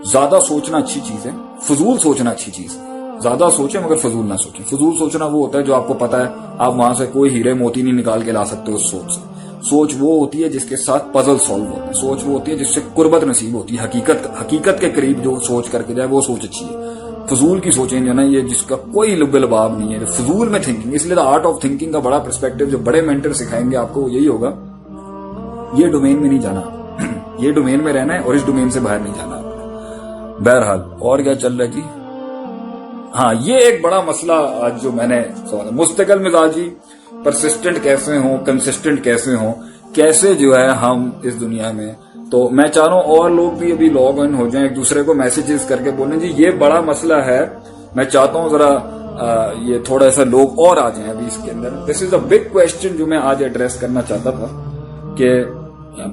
زیادہ سوچنا اچھی چیز ہے، فضول سوچنا اچھی چیز ہے. زیادہ سوچیں مگر فضول نہ سوچیں. فضول سوچنا وہ ہوتا ہے جو آپ کو پتا ہے آپ وہاں سے کوئی ہیرے موتی نہیں نکال کے لا سکتے اس سوچ سے. سوچ وہ ہوتی ہے جس کے ساتھ پزل سالو ہوتے ہیں. سوچ وہ ہوتی ہے جس سے قربت نصیب ہوتی ہے، حقیقت کے قریب جو سوچ کر کے جائے وہ سوچ اچھی ہے. فضول کی سوچیں جو نا یہ جس کا کوئی لب لباب نہیں ہے، فضول میں تھنکنگ. اس لیے آرٹ آف تھنکنگ کا بڑا پرسپیکٹو جو بڑے مینٹر سکھائیں گے آپ کو وہ یہی ہوگا، یہ ڈومین میں نہیں جانا، یہ ڈومین میں رہنا ہے اور اس ڈومین سے باہر نہیں جانا. بہرحال اور کیا چل رہا ہے جی؟ ہاں، یہ ایک بڑا مسئلہ آج جو میں نے سوال، مستقل مزاجی پرسسٹنٹ کیسے ہوں، کنسسٹنٹ کیسے ہوں، کیسے جو ہے ہم اس دنیا میں. تو میں چاہ رہا ہوں اور لوگ بھی ابھی لاگ ان ہو جائیں، ایک دوسرے کو میسیجز کر کے بولیں جی یہ بڑا مسئلہ ہے. میں چاہتا ہوں ذرا یہ تھوڑا سا لوگ اور آ جائیں ابھی اس کے اندر. دس از اے بگ کوشچن جو میں آج ایڈریس کرنا چاہتا تھا کہ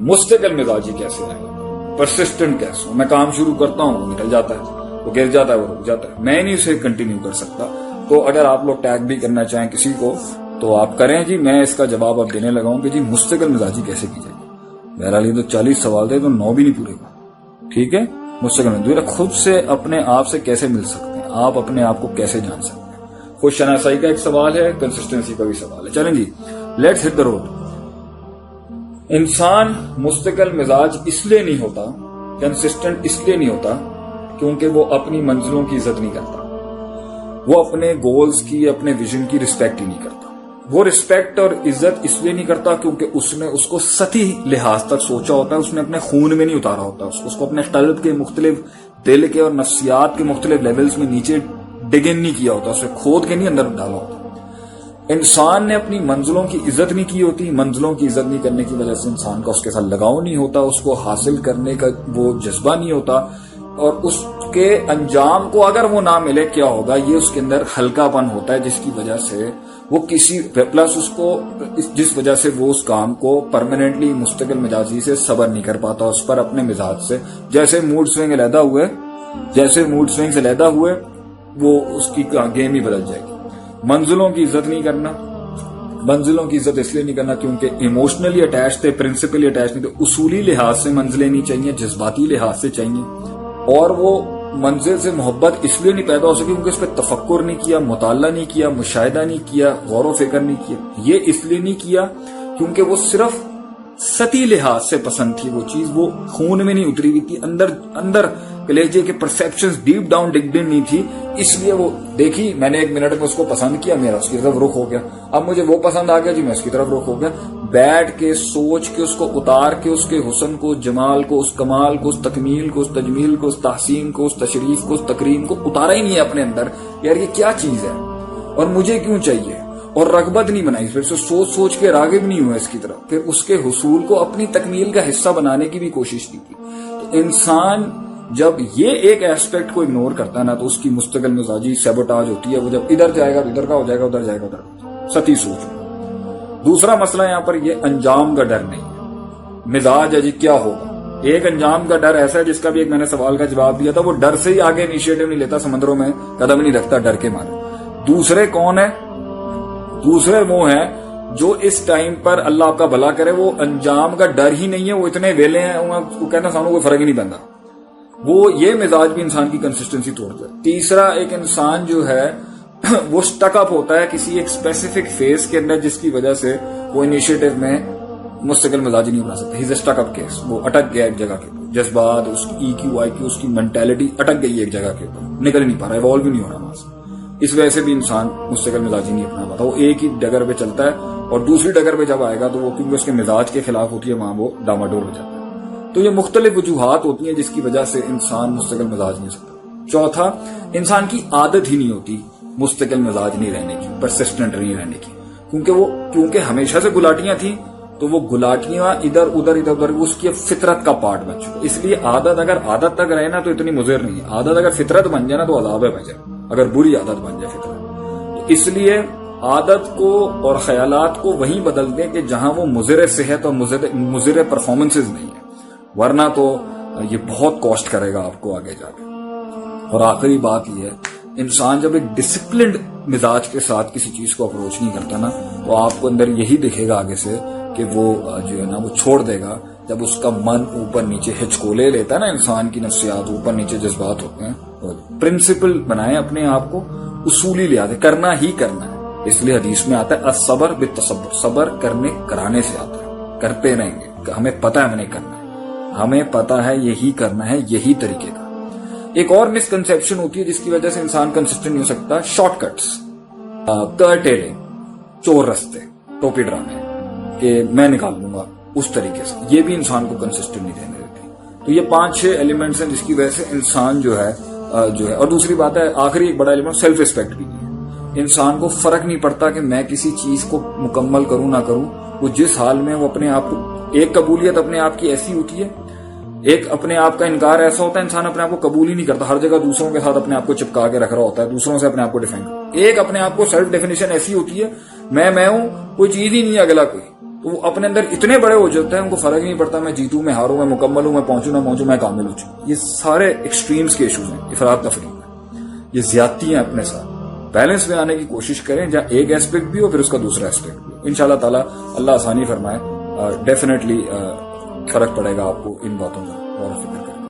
مستقل مزاجی کیسے ہے، پرسسٹنٹ کیسے ہوں. میں کام شروع کرتا ہوں وہ نکل جاتا ہے، وہ گر جاتا ہے، وہ رک جاتا ہے، میں نہیں اسے کنٹینیو کر سکتا. تو اگر آپ لوگ ٹیگ بھی کرنا چاہیں کسی کو تو آپ کریں جی. میں اس کا جواب اب دینے لگا ہوں کہ جی مستقل مزاجی کیسے کی جائے. بہرحال یہ تو 40 سوال تھے تو 9 بھی نہیں پورے ہوئے. ٹھیک ہے، مستقل مزاجی خود سے اپنے آپ سے کیسے مل سکتے ہیں، آپ اپنے آپ کو کیسے جان سکتے ہیں. خود شناسائی کا ایک سوال ہے، کنسسٹنسی کا بھی سوال ہے. چلیں جی، لیٹس ہٹ دی روڈ. انسان مستقل مزاج اس لیے نہیں ہوتا، کنسسٹنٹ اس لیے نہیں ہوتا کیونکہ وہ اپنی منزلوں کی عزت نہیں کرتا، وہ اپنے گولز کی، اپنے ویژن کی رسپیکٹ ہی نہیں کرتا. وہ رسپیکٹ اور عزت اس لیے نہیں کرتا کیونکہ اس نے اس کو سطحی لحاظ تک سوچا ہوتا ہے، اس نے اپنے خون میں نہیں اتارا ہوتا، اس کو اپنے قلب کے مختلف، دل کے اور نفسیات کے مختلف لیولز میں نیچے ڈگن نہیں کیا ہوتا، اسے کھود کے نہیں اندر ڈالا ہوتا. انسان نے اپنی منزلوں کی عزت نہیں کی ہوتی. منزلوں کی عزت نہیں کرنے کی وجہ سے انسان کا اس کے ساتھ لگاؤ نہیں ہوتا، اس کو حاصل کرنے کا وہ جذبہ نہیں ہوتا، اور اس کے انجام کو اگر وہ نہ ملے کیا ہوگا، یہ اس کے اندر ہلکا پن ہوتا ہے جس کی وجہ سے وہ کسی پلس اس کو جس وجہ سے وہ اس کام کو پرماننٹلی مستقل مزاجی سے صبر نہیں کر پاتا اس پر اپنے مزاج سے. جیسے موڈ سوئنگ سے علیحدہ ہوئے وہ اس کی گیم ہی بدل جائے گی. منزلوں کی عزت نہیں کرنا، منزلوں کی عزت اس لیے نہیں کرنا کیونکہ ایموشنلی اٹیچ تھے، پرنسپلی اٹیچ نہیں تھے. اصولی لحاظ سے منزلیں نہیں چاہیے، جذباتی لحاظ سے چاہیے. اور وہ منزل سے محبت اس لیے نہیں پیدا ہو سکی کیونکہ اس پہ تفکر نہیں کیا، مطالعہ نہیں کیا، مشاہدہ نہیں کیا، غور و فکر نہیں کیا. یہ اس لیے نہیں کیا کیونکہ وہ صرف سطحی لحاظ سے پسند تھی وہ چیز، وہ خون میں نہیں اتری ہوئی تھی، اندر کلیجے کے پرسپشنز ڈیپ ڈاؤن ڈگڈ نہیں تھی. اس لیے وہ دیکھی میں نے 1 منٹ میں اس کو پسند کیا، میرا اس کی طرف رخ ہو گیا. اب مجھے وہ پسند آ گیا جی، میں اس کی طرف رخ ہو گیا. بیٹھ کے سوچ کے اس کو اتار کے اس کے حسن کو، جمال کو، اس کمال کو، اس تکمیل کو، اس تجمیل کو، اس تحسین کو، اس تشریف کو، اس تکریم کو اتارا ہی نہیں ہے اپنے اندر. یار یہ کیا چیز ہے اور مجھے کیوں چاہیے، اور رغبت نہیں بنائی، پھر سے سوچ کے راغب نہیں ہوا اس کی طرف، پھر اس کے حصول کو اپنی تکمیل کا حصہ بنانے کی بھی کوشش کی. تو انسان جب یہ ایک ایسپیکٹ کو اگنور کرتا ہے نا تو اس کی مستقل مزاجی سیبوٹاج ہوتی ہے. وہ جب ادھر جائے گا ادھر کا ہو جائے گا، ادھر جائے گا ادھر، سطحی سوچ. دوسرا مسئلہ یہاں پر یہ انجام کا ڈر نہیں ہے. مزاج ہے جی کیا ہوگا. ایک انجام کا ڈر ایسا ہے جس کا بھی ایک میں نے سوال کا جواب دیا تھا، وہ ڈر سے ہی آگے انیشیٹو نہیں لیتا، سمندروں میں قدم نہیں رکھتا ڈر کے مارے. دوسرے کون ہے؟ دوسرے وہ ہیں جو اس ٹائم پر اللہ آپ کا بھلا کرے وہ انجام کا ڈر ہی نہیں ہے، وہ اتنے ویلے ہیں، وہ کہنا سانوں کوئی فرق ہی نہیں پڑتا. وہ یہ مزاج بھی انسان کی کنسسٹنسی توڑتا ہے. تیسرا ایک انسان جو ہے وہ سٹک اپ ہوتا ہے کسی ایک اسپیسیفک فیز کے اندر جس کی وجہ سے وہ انیشیٹو میں مستقل مزاجی نہیں بنا سکتا. ہی از اے سٹک اپ کیس. وہ اٹک گیا ایک جگہ کے اوپر، جذبات، اس کی EQ IQ، اس کی مینٹالٹی اٹک گئی ایک جگہ کے اوپر، نکل نہیں پا رہا، ایوالو بھی نہیں ہو رہا وہاں سے. اس وجہ سے بھی انسان مستقل مزاجی نہیں اپنا پاتا. وہ ایک ہی ڈگر پہ چلتا ہے اور دوسری ڈگر پہ جب آئے گا تو وہ کیونکہ اس کے مزاج کے خلاف ہوتی ہے وہاں وہ ڈاماڈول ہو جاتا ہے. تو یہ مختلف وجوہات ہوتی ہیں جس کی وجہ سے انسان مستقل مزاج نہیں سکتا. چوتھا، انسان کی عادت ہی نہیں ہوتی مستقل مزاج نہیں رہنے کی، پرسسٹنٹ نہیں رہنے کی، کیونکہ ہمیشہ سے گلاٹیاں تھیں تو وہ گلاٹیاں ادھر ادھر اس کی فطرت کا پارٹ بن چکا. اس لیے عادت اگر عادت تک رہے نا تو اتنی مضر نہیں ہے. عادت اگر فطرت بن جائے نا تو عذاب ہے بن جائے، اگر بری عادت بن جائے فطرت. اس لیے عادت کو اور خیالات کو وہیں بدل دیں کہ جہاں وہ مضر صحت اور مضر پرفارمنسز نہیں ہے، ورنہ تو یہ بہت کاسٹ کرے گا آپ کو آگے جا کے. اور آخری بات یہ ہے، انسان جب ایک ڈسپلنڈ مزاج کے ساتھ کسی چیز کو اپروچ نہیں کرتا نا تو آپ کو اندر یہی دکھے گا آگے سے کہ وہ جو ہے نا وہ چھوڑ دے گا جب اس کا من اوپر نیچے ہچکولے لیتا ہے نا، انسان کی نفسیات اوپر نیچے جذبات ہوتے ہیں، پرنسپل بنائیں اپنے آپ کو، اصولی لحاظ سے کرنا ہی کرنا ہے. اس لیے حدیث میں آتا ہے الصبر بالتصبر، صبر کرانے سے آتا ہے، کرتے رہیں گے. ہمیں پتہ ہے ہمیں نہیں کرنا ہے، ہمیں پتہ ہے یہی کرنا ہے، یہی طریقے کا. ایک اور مسکنسیپشن ہوتی ہے جس کی وجہ سے انسان کنسسٹنٹ نہیں ہو سکتا، شارٹ کٹس، ٹیلے، چور رستے، ٹوپی ڈرامے کہ میں نکال لوں گا اس طریقے سے. یہ بھی انسان کو کنسسٹنٹ نہیں دینے دیتی. تو یہ 5-6 ایلیمنٹس ہیں جس کی وجہ سے انسان جو ہے. اور دوسری بات ہے، آخری ایک بڑا ایلیمنٹ سیلف ریسپیکٹ بھی ہے. انسان کو فرق نہیں پڑتا کہ میں کسی چیز کو مکمل کروں نہ کروں، وہ جس حال میں وہ اپنے آپ کو، ایک قبولیت اپنے آپ کی ایسی ہوتی ہے، ایک اپنے آپ کا انکار ایسا ہوتا ہے، انسان اپنے آپ کو قبول ہی نہیں کرتا، ہر جگہ دوسروں کے ساتھ اپنے آپ کو چپکا کے رکھ رہا ہوتا ہے، دوسروں سے اپنے آپ کو ڈیفینڈ. ایک اپنے آپ کو سیلف ڈیفینیشن ایسی ہوتی ہے، میں ہوں، کوئی چیز ہی نہیں ہے اگلا کوئی. تو وہ اپنے اندر اتنے بڑے ہو جاتے ہیں، ان کو فرق نہیں پڑتا میں جیتوں، میں ہاروں، میں مکمل ہوں، میں پہنچوں نہ پہنچوں، میں کامل ہو چکا. یہ سارے ایکسٹریمز کے ایشوز ہیں، افراط تفریط میں. یہ زیادتی ہیں اپنے ساتھ. بیلنس میں آنے کی کوشش کریں، جہاں ایک ایسپیکٹ بھی ہو پھر اس کا دوسرا ایسپیکٹ بھی ہو. انشاءاللہ تعالی اللہ آسانی فرمائے. ڈیفینیٹلی فرق پڑے گا آپ کو ان باتوں کا غور و فکر کریں.